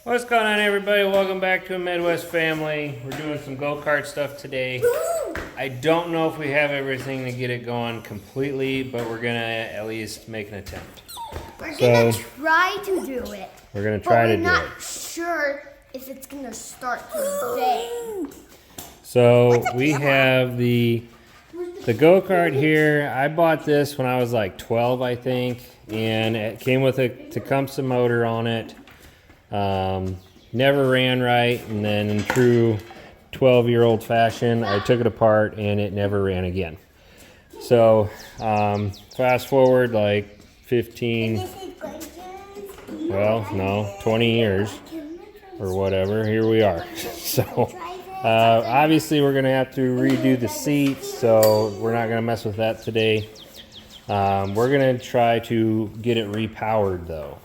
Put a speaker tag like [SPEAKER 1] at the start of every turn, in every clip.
[SPEAKER 1] What's going on, everybody? Welcome back to a Midwest family. We're doing some go-kart stuff today. I don't know if we have everything to get it going completely, but we're gonna at least make an attempt.
[SPEAKER 2] We're gonna try to do it.
[SPEAKER 1] We're gonna try to do it.
[SPEAKER 2] We're not sure if it's gonna start today.
[SPEAKER 1] So we have the go-kart here. I bought this when I was like 12, I think, and it came with a Tecumseh motor on it. Never ran right, and then in true 12-year-old fashion, I took it apart and it never ran again. So fast forward like 15, well, no, 20 years or whatever, here we are. So obviously we're gonna have to redo the seats, so we're not gonna mess with that today. We're gonna try to get it repowered though.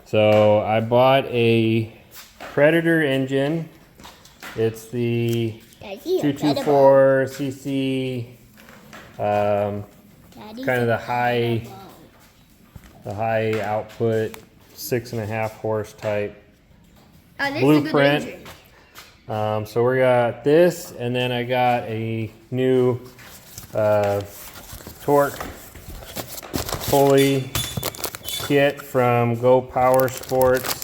[SPEAKER 1] So I bought a Predator engine. It's the 224cc, kind of the high output 6.5 horse type blueprint. So we got this, and then I got a new torque pulley kit from Go Power Sports.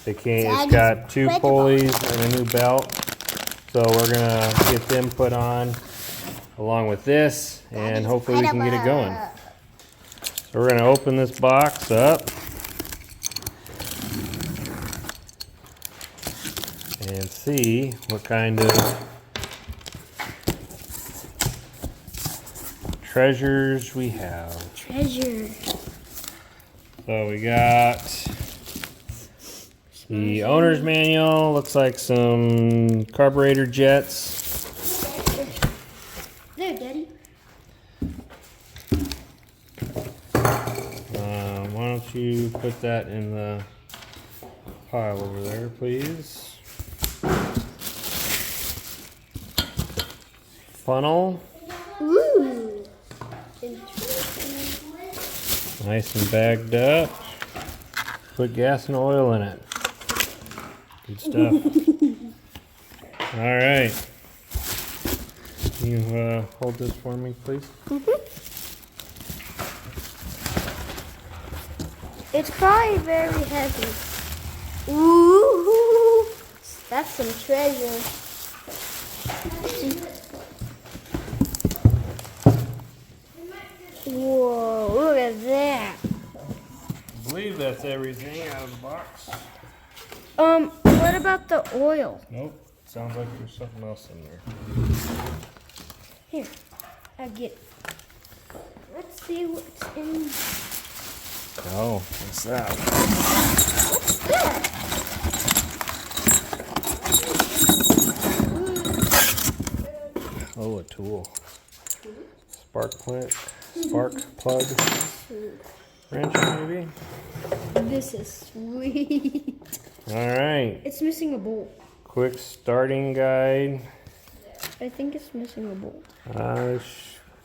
[SPEAKER 1] It's got 2 pulleys and a new belt, so we're gonna get them put on along with this, and hopefully we can get it going. So we're gonna open this box up and see what kind of treasures we have. So we got the owner's manual. Looks like some carburetor jets.
[SPEAKER 2] There, Daddy.
[SPEAKER 1] Why don't you put that in the pile over there, please? Funnel.
[SPEAKER 2] Ooh.
[SPEAKER 1] Nice and bagged up. Put gas and oil in it. Good stuff. All right. You hold this for me, please?
[SPEAKER 2] It's probably very heavy. Ooh, that's some treasure. Whoa, look at that.
[SPEAKER 1] I believe that's everything out of the box.
[SPEAKER 2] What about the oil?
[SPEAKER 1] Nope. Sounds like there's something else in there.
[SPEAKER 2] Here, I get it. Let's see what's in.
[SPEAKER 1] Oh, what's that?
[SPEAKER 2] What's that?
[SPEAKER 1] Oh, a tool. Spark plug. Wrench, maybe?
[SPEAKER 2] This is sweet.
[SPEAKER 1] All right.
[SPEAKER 2] It's missing a bolt.
[SPEAKER 1] Quick starting guide.
[SPEAKER 2] I think it's missing a bolt.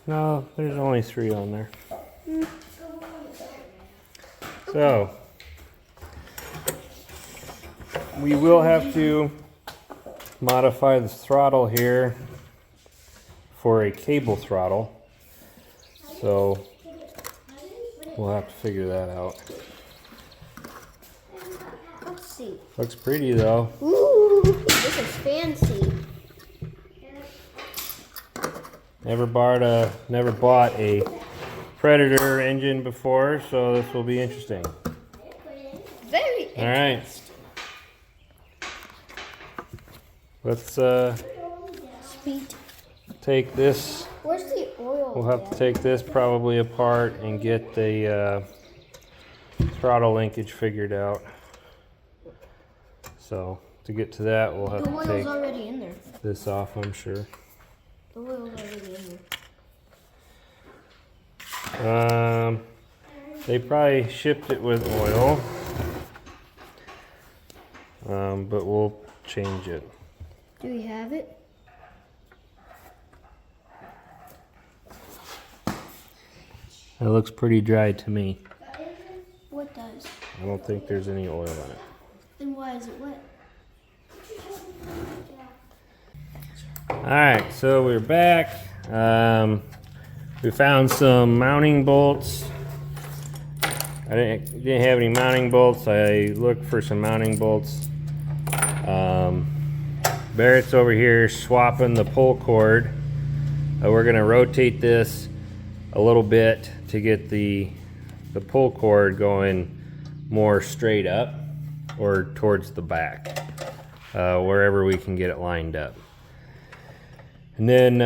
[SPEAKER 1] No, there's only 3 on there. So, we will have to modify the throttle here for a cable throttle. So, we'll have to figure that out.
[SPEAKER 2] Let's see.
[SPEAKER 1] Looks pretty though.
[SPEAKER 2] Ooh, this is fancy.
[SPEAKER 1] Never bought a Predator engine before, so this will be interesting.
[SPEAKER 2] Very
[SPEAKER 1] All right. Let's
[SPEAKER 2] sweet.
[SPEAKER 1] take this.
[SPEAKER 2] Where's the oil?
[SPEAKER 1] We'll have to take this probably apart and get the throttle linkage figured out. So to get to that, we'll have
[SPEAKER 2] The
[SPEAKER 1] to
[SPEAKER 2] oil's
[SPEAKER 1] take
[SPEAKER 2] already in there.
[SPEAKER 1] this off, I'm sure.
[SPEAKER 2] The oil's already in there.
[SPEAKER 1] They probably shipped it with oil, but we'll change it.
[SPEAKER 2] Do we have it?
[SPEAKER 1] It looks pretty dry to me.
[SPEAKER 2] What does?
[SPEAKER 1] I don't think there's any oil in it.
[SPEAKER 2] Then why is it wet?
[SPEAKER 1] Alright, so we're back. We found some mounting bolts. I didn't have any mounting bolts. I looked for some mounting bolts. Barrett's over here swapping the pull cord. We're going to rotate this a little bit to get the pull cord going more straight up or towards the back, wherever we can get it lined up. And then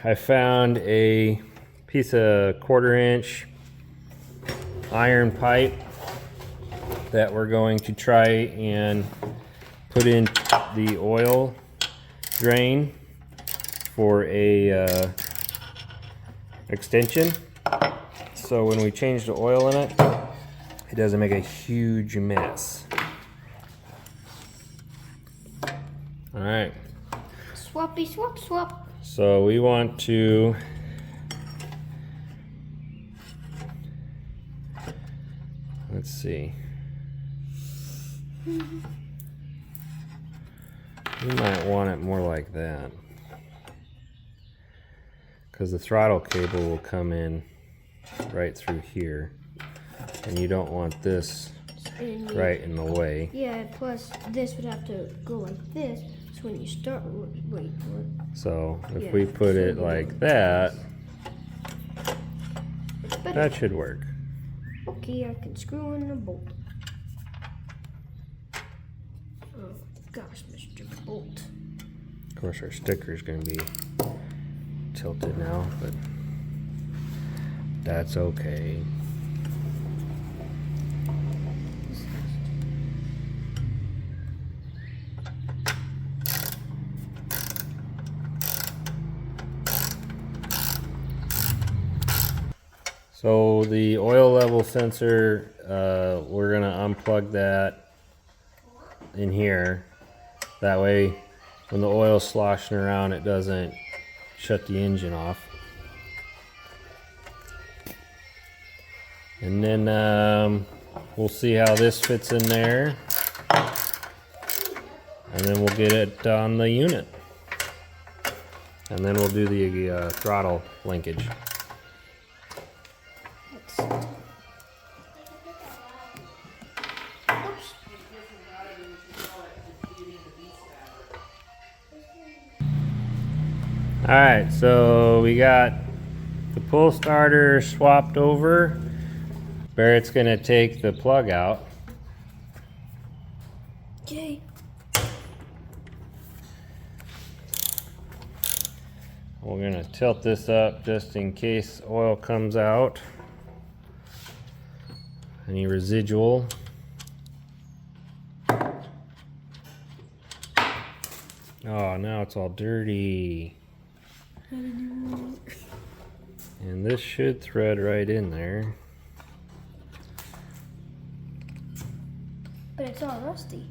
[SPEAKER 1] I found a piece of 1/4 inch iron pipe that we're going to try and put in the oil drain for a extension. So when we change the oil in it, it doesn't make a huge mess. All right.
[SPEAKER 2] Swappy swap swap.
[SPEAKER 1] So we want to let's see. You might want it more like that, because the throttle cable will come in right through here, and you don't want this right in the way.
[SPEAKER 2] Yeah, plus this would have to go like this, so when you start, wait for it.
[SPEAKER 1] So if we put it like that, that should work.
[SPEAKER 2] Okay, I can screw in the bolt. Oh gosh, Mr. Bolt.
[SPEAKER 1] Of course, our sticker is going to be tilted now, but that's okay. So the oil level sensor, we're going to unplug that in here. That way, when the oil's sloshing around, it doesn't shut the engine off. And then we'll see how this fits in there. And then we'll get it on the unit. And then we'll do the throttle linkage. Alright, so we got the pull starter swapped over. Barrett's going to take the plug out.
[SPEAKER 2] Okay.
[SPEAKER 1] We're going to tilt this up just in case oil comes out. Any residual. Oh, now it's all dirty. And this should thread right in there.
[SPEAKER 2] But it's all rusty.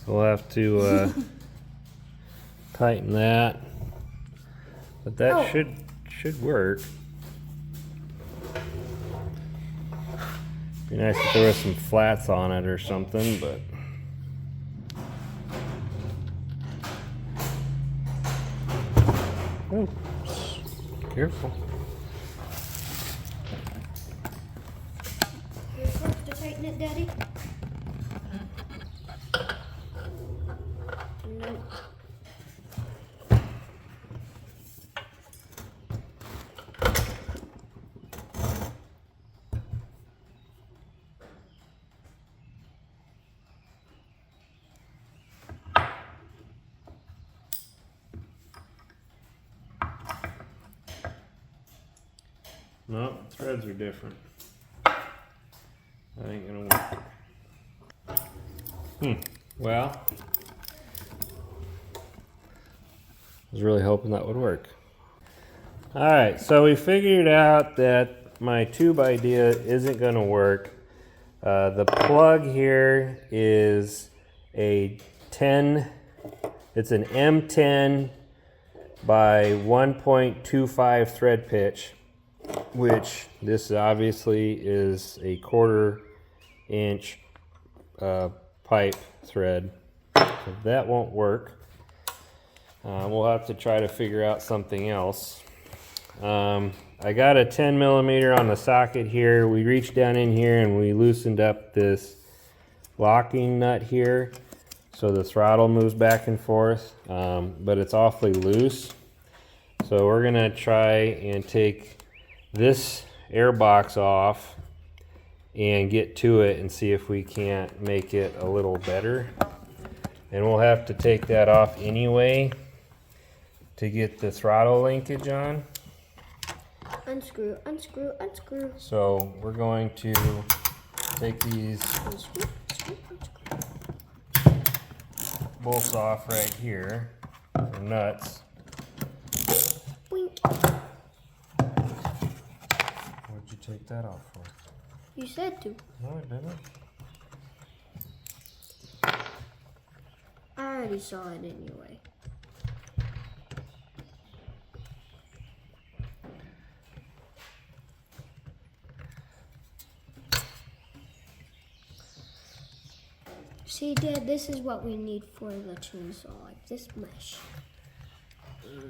[SPEAKER 1] So we'll have to tighten that. But that should work. Be nice if there was some flats on it or something, but oh, careful.
[SPEAKER 2] You're supposed to tighten it, Daddy? No.
[SPEAKER 1] No, threads are different. That ain't gonna work. Well, I was really hoping that would work. Alright, so we figured out that my tube idea isn't gonna work. The plug here is a 10, it's an M10 by 1.25 thread pitch. which this obviously is a 1/4 inch pipe thread, so that won't work. We'll have to try to figure out something else. I got a 10 millimeter on the socket here. We reached down in here and we loosened up this locking nut here so the throttle moves back and forth, but it's awfully loose. So we're gonna try and take this air box off and get to it and see if we can't make it a little better. And we'll have to take that off anyway to get the throttle linkage on.
[SPEAKER 2] Unscrew, unscrew, unscrew.
[SPEAKER 1] So we're going to take these
[SPEAKER 2] Unscrew, unscrew, unscrew.
[SPEAKER 1] bolts off right here, or nuts.
[SPEAKER 2] Boink.
[SPEAKER 1] What'd you take that off for?
[SPEAKER 2] You said to.
[SPEAKER 1] No, I didn't.
[SPEAKER 2] I already saw it anyway. See, Dad, this is what we need for the chainsaw, like this mesh.
[SPEAKER 1] Okay.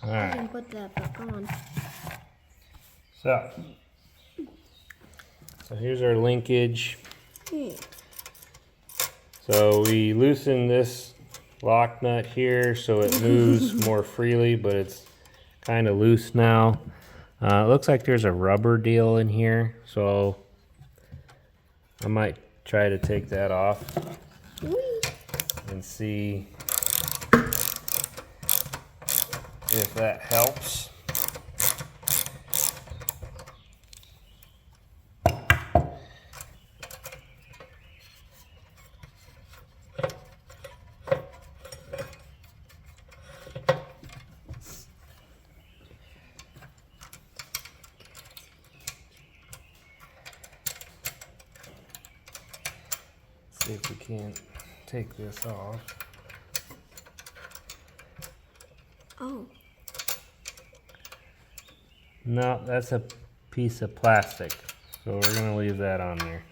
[SPEAKER 1] All
[SPEAKER 2] I
[SPEAKER 1] right.
[SPEAKER 2] can put that back on.
[SPEAKER 1] So here's our linkage.
[SPEAKER 2] Yeah.
[SPEAKER 1] So we loosen this lock nut here so it moves more freely, but it's kind of loose now. It looks like there's a rubber deal in here, so I might try to take that off
[SPEAKER 2] Whee!
[SPEAKER 1] and see if that helps. See if we can't take this off.
[SPEAKER 2] Oh.
[SPEAKER 1] No, that's a piece of plastic, so we're gonna leave that on there.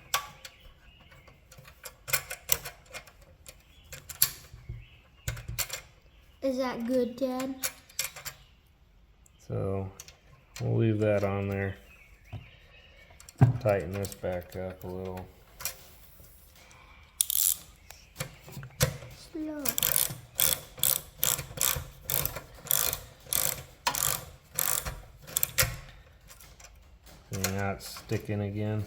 [SPEAKER 2] Is that good, Dad?
[SPEAKER 1] So we'll leave that on there. Tighten this back up a little.
[SPEAKER 2] Slow.
[SPEAKER 1] See, now it's sticking again.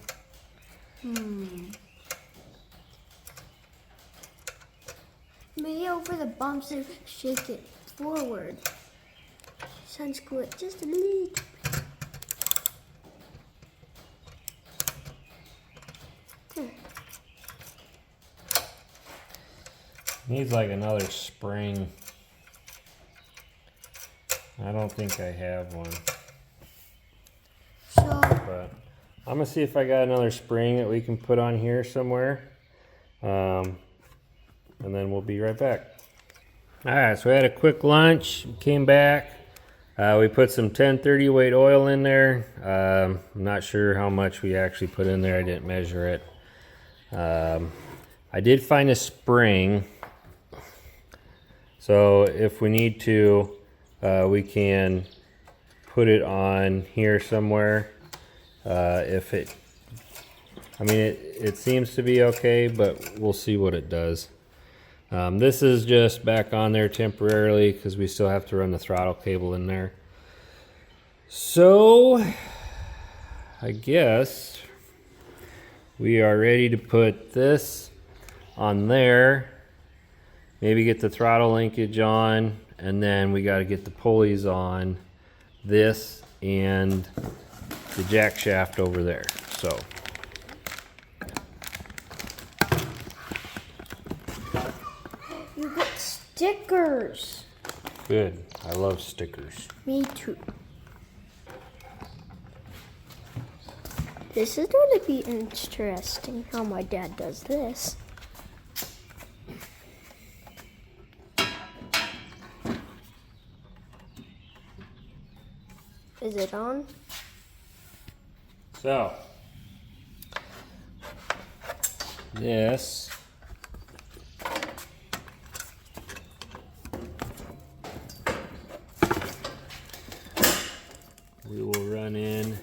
[SPEAKER 2] Maybe over the bumps and shake it forward. Just unscrew it just a little. There.
[SPEAKER 1] Needs like another spring. I don't think I have one,
[SPEAKER 2] So,
[SPEAKER 1] but I'm gonna see if I got another spring that we can put on here somewhere. And then we'll be right back. All right, so we had a quick lunch, came back. We put some 1030 weight oil in there. I'm not sure how much we actually put in there. I didn't measure it. I did find a spring. So if we need to, we can put it on here somewhere. It seems to be okay, but we'll see what it does. This is just back on there temporarily because we still have to run the throttle cable in there. So I guess we are ready to put this on there, maybe get the throttle linkage on, and then we got to get the pulleys on this and the jack shaft over there. So
[SPEAKER 2] you got stickers.
[SPEAKER 1] good. I love stickers.
[SPEAKER 2] Me too. This is going to be interesting how my dad does this. Is it on?
[SPEAKER 1] So, this we will run in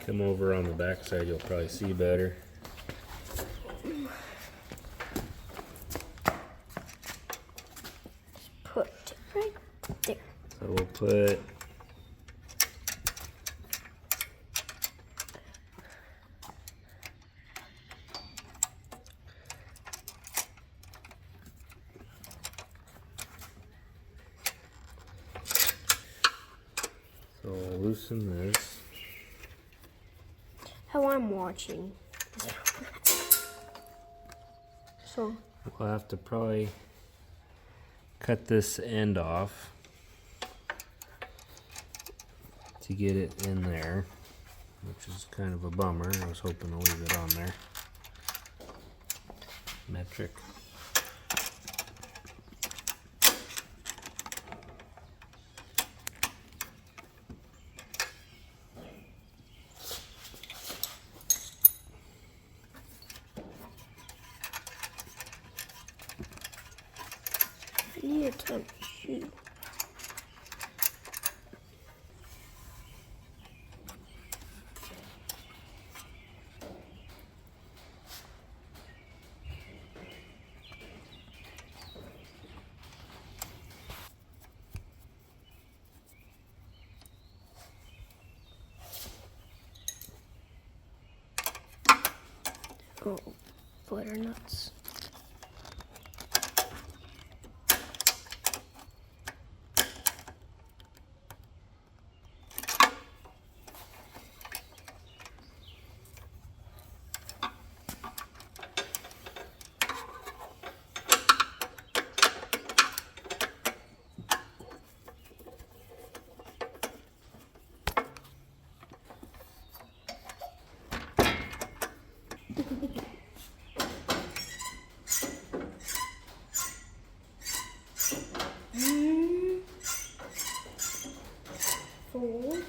[SPEAKER 1] come over on the back side, you'll probably see better.
[SPEAKER 2] Put it right there.
[SPEAKER 1] So we'll put so we'll loosen this.
[SPEAKER 2] How I'm watching. So
[SPEAKER 1] We'll have to probably cut this end off to get it in there, which is kind of a bummer. I was hoping to leave it on there. Metric.
[SPEAKER 2] you to shoot. Oh, butternuts. Fold.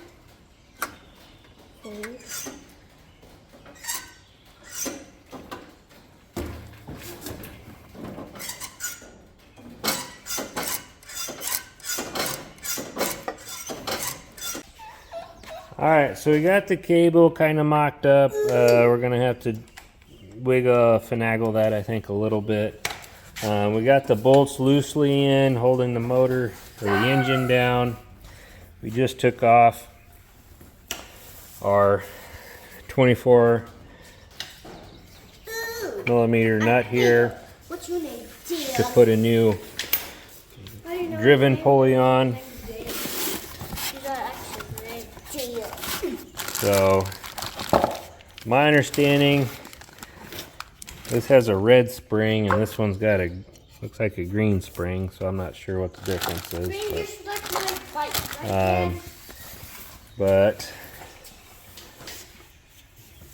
[SPEAKER 1] Alright, so we got the cable kind of mocked up. We're going to have to finagle that, I think, a little bit. We got the bolts loosely in, holding the motor or the engine down. We just took off our 24 millimeter nut here
[SPEAKER 2] What's your name?
[SPEAKER 1] to put a new driven pulley on. So, my understanding, this has a red spring and this one's got looks like a green spring, so I'm not sure what the difference is. But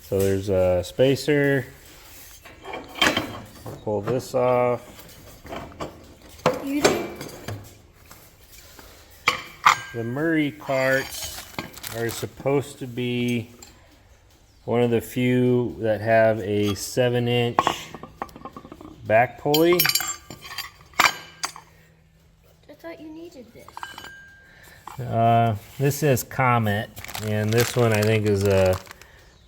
[SPEAKER 1] so there's a spacer. I'll pull this off. The Murray carts are supposed to be one of the few that have a 7-inch back pulley.
[SPEAKER 2] I thought you needed this.
[SPEAKER 1] This says Comet, and this one I think is a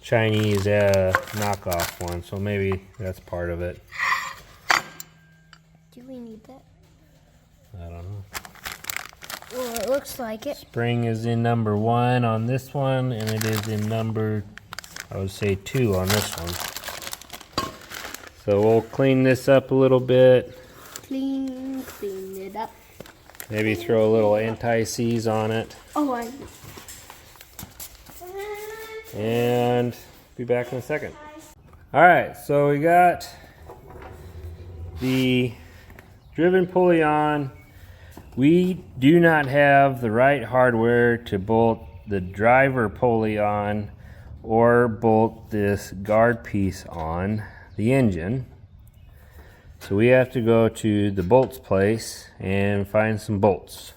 [SPEAKER 1] Chinese knockoff one, so maybe that's part of it.
[SPEAKER 2] Do we need that?
[SPEAKER 1] I don't know.
[SPEAKER 2] Well, it looks like it.
[SPEAKER 1] Spring is in number 1 on this one, and it is in number, I would say, 2 on this one. So we'll clean this up a little bit.
[SPEAKER 2] Clean it up.
[SPEAKER 1] Maybe throw a little anti-seize on it.
[SPEAKER 2] Oh, I.
[SPEAKER 1] And be back in a second. Alright, so we got the driven pulley on. We do not have the right hardware to bolt the driver pulley on or bolt this guard piece on the engine. So we have to go to the bolts place and find some bolts.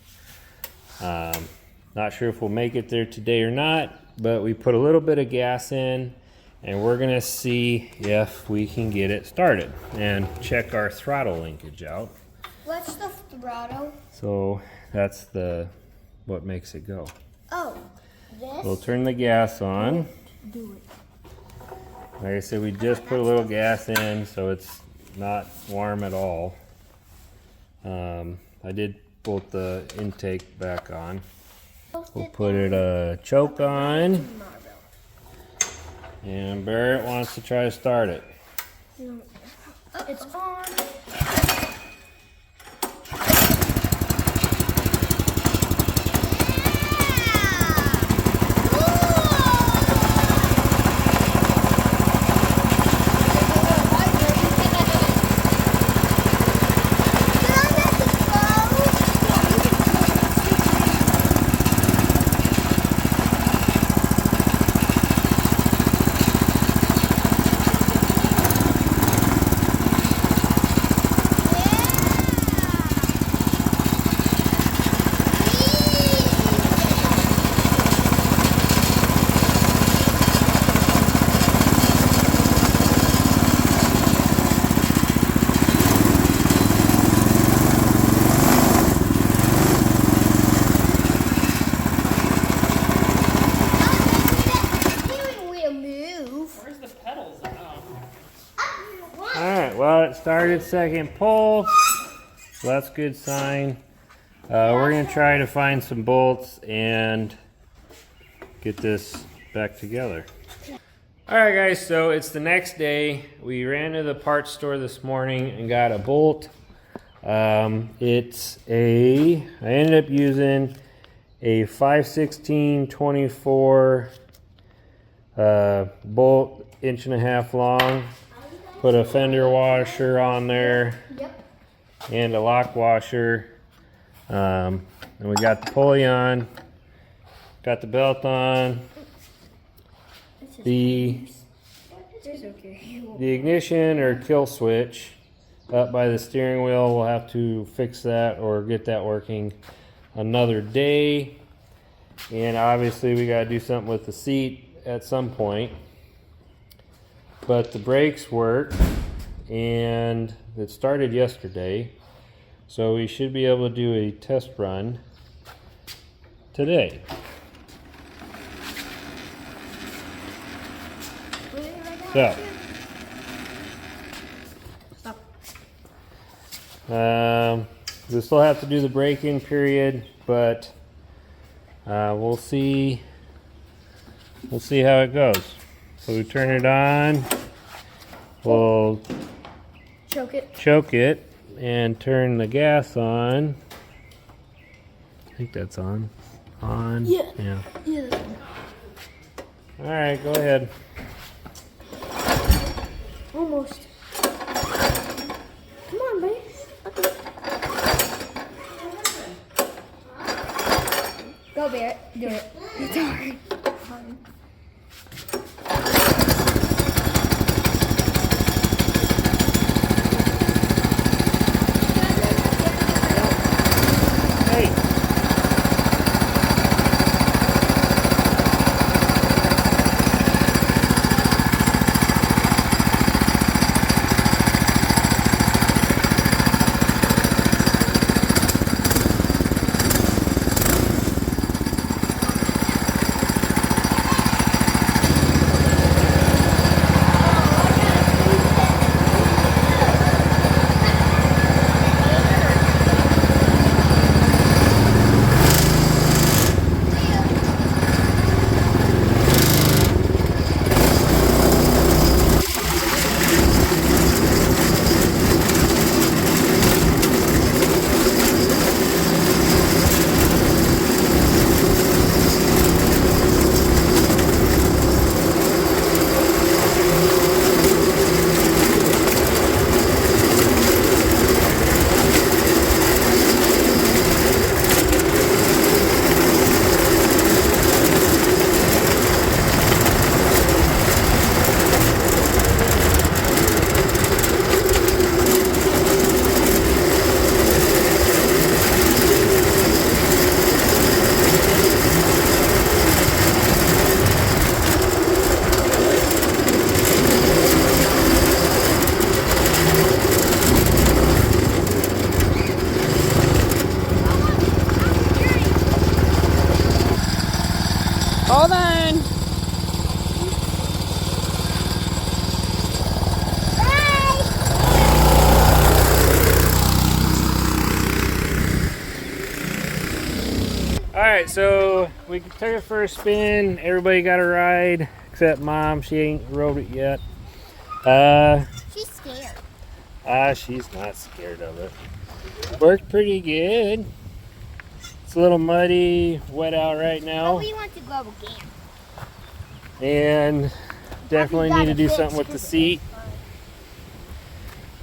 [SPEAKER 1] Not sure if we'll make it there today or not, but we put a little bit of gas in and we're gonna see if we can get it started and check our throttle linkage out.
[SPEAKER 2] What's the throttle?
[SPEAKER 1] So that's what makes it go.
[SPEAKER 2] Oh, this?
[SPEAKER 1] We'll turn the gas on.
[SPEAKER 2] Do it.
[SPEAKER 1] Like I said, we just put a little gas in, so it's not warm at all. I did bolt the intake back on. We'll put it a choke on. And Barrett wants to try to start it.
[SPEAKER 2] It's on.
[SPEAKER 1] Alright, well, it started second pull, so that's a good sign. We're going to try to find some bolts and get this back together. Alright guys, so it's the next day. We ran to the parts store this morning and got a bolt. I ended up using a 5/16/24 bolt, 1.5 long. Put a fender washer on there.
[SPEAKER 2] Yep.
[SPEAKER 1] And a lock washer. And we got the pulley on. Got the belt on. The ignition or kill switch up by the steering wheel, we'll have to fix that or get that working another day. And obviously we got to do something with the seat at some point. But the brakes work, and it started yesterday, so we should be able to do a test run today. So, we still have to do the break-in period, but we'll see how it goes. So we turn it on, we'll choke it and turn the gas on. I think that's on. Yeah. Alright, go ahead.
[SPEAKER 2] Almost. Come on, babe. Okay. Go, Barrett. Do it. It's hard.
[SPEAKER 1] right, so we took it for a spin. Everybody got a ride except Mom. She ain't rode it yet.
[SPEAKER 2] She's scared.
[SPEAKER 1] She's not scared of it. Worked pretty good. It's a little muddy, wet out right
[SPEAKER 2] But
[SPEAKER 1] now,
[SPEAKER 2] we want to go again.
[SPEAKER 1] and definitely need to do something with the seat.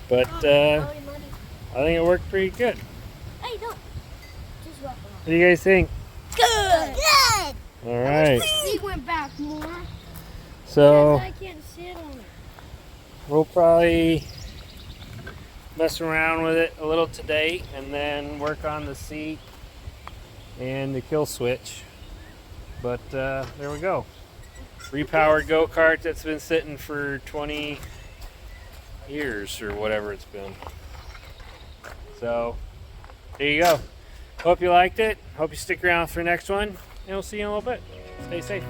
[SPEAKER 1] But I think it worked pretty good.
[SPEAKER 2] Hey, don't. Just walk along.
[SPEAKER 1] What do you guys think?
[SPEAKER 2] Good. Good.
[SPEAKER 1] All right.
[SPEAKER 2] He went back more.
[SPEAKER 1] So
[SPEAKER 2] I can't sit on it.
[SPEAKER 1] we'll probably mess around with it a little today and then work on the seat and the kill switch. But there we go. Repowered go-kart that's been sitting for 20 years or whatever it's been. So there you go. Hope you liked it. Hope you stick around for the next one, and we'll see you in a little bit. Stay safe.